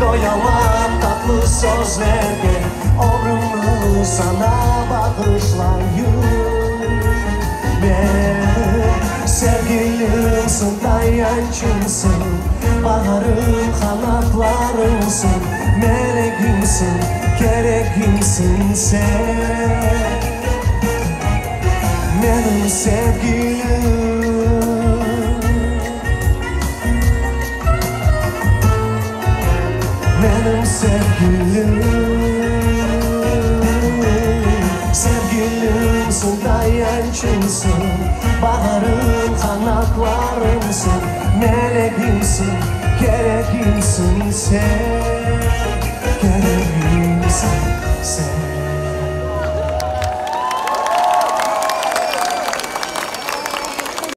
Doyamam tatlı sözlerge, ömrümü sana bağışlayayım. Ben sevgilimsin, tayancımsın, baharım kanatlarımsın, meleğimsin, gereğimsin sen. Benim sevgilim, benim sevgilim. Sevgilimsin, dayancımsın, baharım kanatlarımsın, meleğimsin, gereğimsin sen, gereğimsin sen.